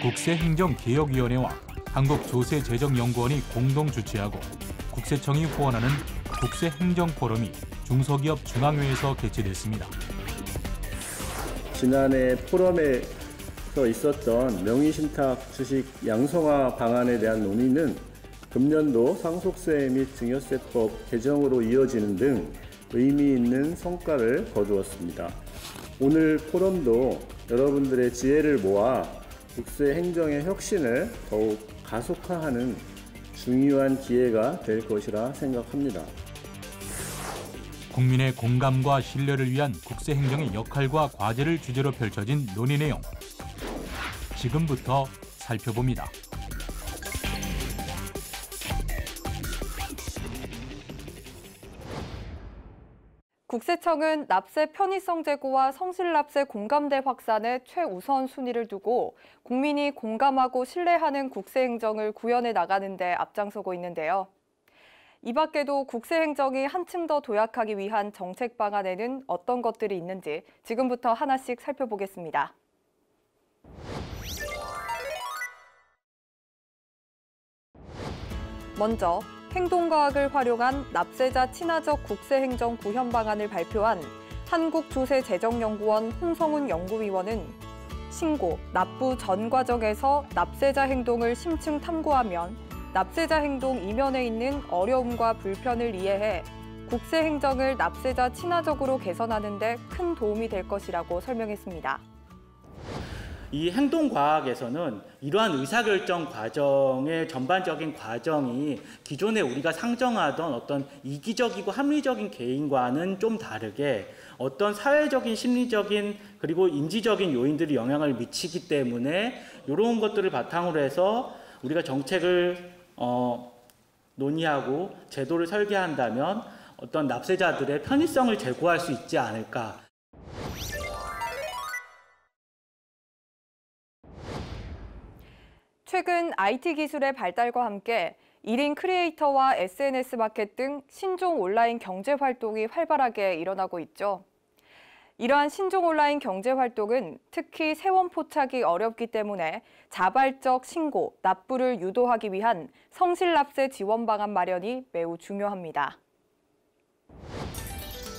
국세행정개혁위원회와 한국조세재정연구원이 공동 주최하고 국세청이 후원하는 국세행정포럼이 중소기업 중앙회에서 개최됐습니다. 지난해 포럼에서 있었던 명의신탁 주식 양성화 방안에 대한 논의는 금년도 상속세 및 증여세법 개정으로 이어지는 등 의미 있는 성과를 거두었습니다. 오늘 포럼도 여러분들의 지혜를 모아 국세 행정의 혁신을 더욱 가속화하는 중요한 기회가 될 것이라 생각합니다. 국민의 공감과 신뢰를 위한 국세 행정의 역할과 과제를 주제로 펼쳐진 논의 내용. 지금부터 살펴봅니다. 국세청은 납세 편의성 제고와 성실납세 공감대 확산에 최우선 순위를 두고 국민이 공감하고 신뢰하는 국세행정을 구현해 나가는 데 앞장서고 있는데요. 이 밖에도 국세행정이 한층 더 도약하기 위한 정책 방안에는 어떤 것들이 있는지 지금부터 하나씩 살펴보겠습니다. 먼저 행동과학을 활용한 납세자 친화적 국세행정 구현 방안을 발표한 한국조세재정연구원 홍성훈 연구위원은 신고, 납부 전 과정에서 납세자 행동을 심층 탐구하면 납세자 행동 이면에 있는 어려움과 불편을 이해해 국세행정을 납세자 친화적으로 개선하는 데 큰 도움이 될 것이라고 설명했습니다. 이 행동과학에서는 이러한 의사결정 과정의 전반적인 과정이 기존에 우리가 상정하던 어떤 이기적이고 합리적인 개인과는 좀 다르게 어떤 사회적인, 심리적인 그리고 인지적인 요인들이 영향을 미치기 때문에 이런 것들을 바탕으로 해서 우리가 정책을 논의하고 제도를 설계한다면 어떤 납세자들의 편의성을 제고할 수 있지 않을까. 최근 IT 기술의 발달과 함께 1인 크리에이터와 SNS 마켓 등 신종 온라인 경제 활동이 활발하게 일어나고 있죠. 이러한 신종 온라인 경제 활동은 특히 세원 포착이 어렵기 때문에 자발적 신고, 납부를 유도하기 위한 성실납세 지원 방안 마련이 매우 중요합니다.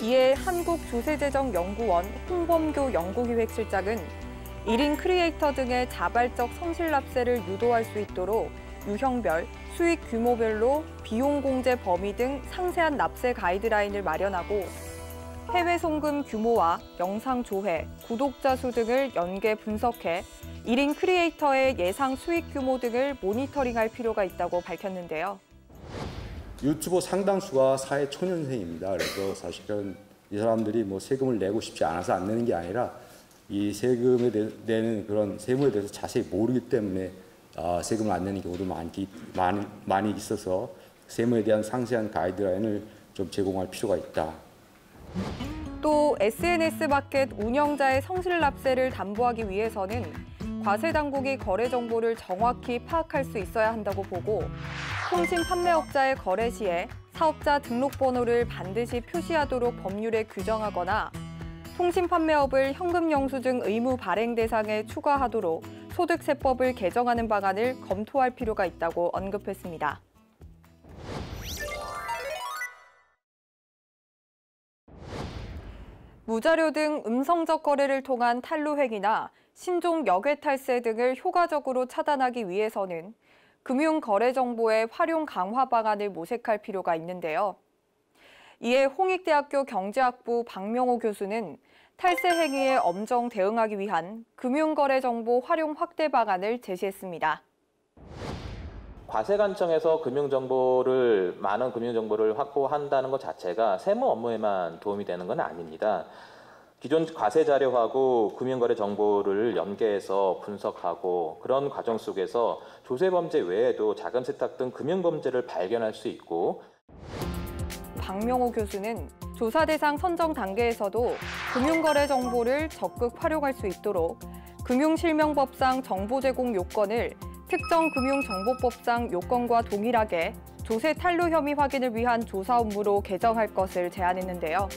이에 한국조세재정연구원 홍범교 연구기획실장은 1인 크리에이터 등의 자발적 성실납세를 유도할 수 있도록 유형별, 수익 규모별로 비용 공제 범위 등 상세한 납세 가이드라인을 마련하고 해외 송금 규모와 영상 조회, 구독자 수 등을 연계 분석해 1인 크리에이터의 예상 수익 규모 등을 모니터링할 필요가 있다고 밝혔는데요. 유튜버 상당수가 사회 초년생입니다. 그래서 사실은 이 사람들이 뭐 세금을 내고 싶지 않아서 안 내는 게 아니라 이 세금에 내는 그런 세무에 대해서 자세히 모르기 때문에 세금을 안 내는 경우도 많이 있어서 세무에 대한 상세한 가이드라인을 좀 제공할 필요가 있다. 또 SNS 마켓 운영자의 성실납세를 담보하기 위해서는 과세당국이 거래 정보를 정확히 파악할 수 있어야 한다고 보고 통신 판매업자의 거래 시에 사업자 등록번호를 반드시 표시하도록 법률에 규정하거나 통신 판매업을 현금 영수증 의무 발행 대상에 추가하도록 소득세법을 개정하는 방안을 검토할 필요가 있다고 언급했습니다. 무자료 등 음성적 거래를 통한 탈루 행위나 신종 역외 탈세 등을 효과적으로 차단하기 위해서는 금융거래정보의 활용 강화 방안을 모색할 필요가 있는데요. 이에 홍익대학교 경제학부 박명호 교수는 탈세 행위에 엄정 대응하기 위한 금융거래정보 활용 확대 방안을 제시했습니다. 과세 관점에서 많은 금융정보를 확보한다는 것 자체가 세무 업무에만 도움이 되는 건 아닙니다. 기존 과세 자료하고 금융거래 정보를 연계해서 분석하고 그런 과정 속에서 조세범죄 외에도 자금 세탁 등 금융범죄를 발견할 수 있고 박명호 교수는 조사 대상 선정 단계에서도 금융거래 정보를 적극 활용할 수 있도록 금융실명법상 정보 제공 요건을 특정 금융정보법상 요건과 동일하게 조세 탈루 혐의 확인을 위한 조사 업무로 개정할 것을 제안했는데요.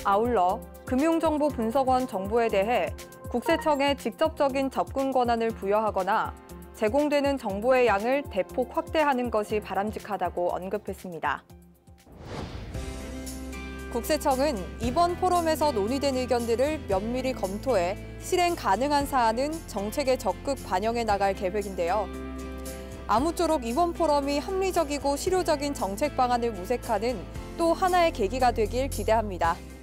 아울러 금융정보분석원 정보에 대해 국세청에 직접적인 접근 권한을 부여하거나 제공되는 정보의 양을 대폭 확대하는 것이 바람직하다고 언급했습니다. 국세청은 이번 포럼에서 논의된 의견들을 면밀히 검토해 실행 가능한 사안은 정책에 적극 반영해 나갈 계획인데요. 아무쪼록 이번 포럼이 합리적이고 실효적인 정책 방안을 모색하는 또 하나의 계기가 되길 기대합니다.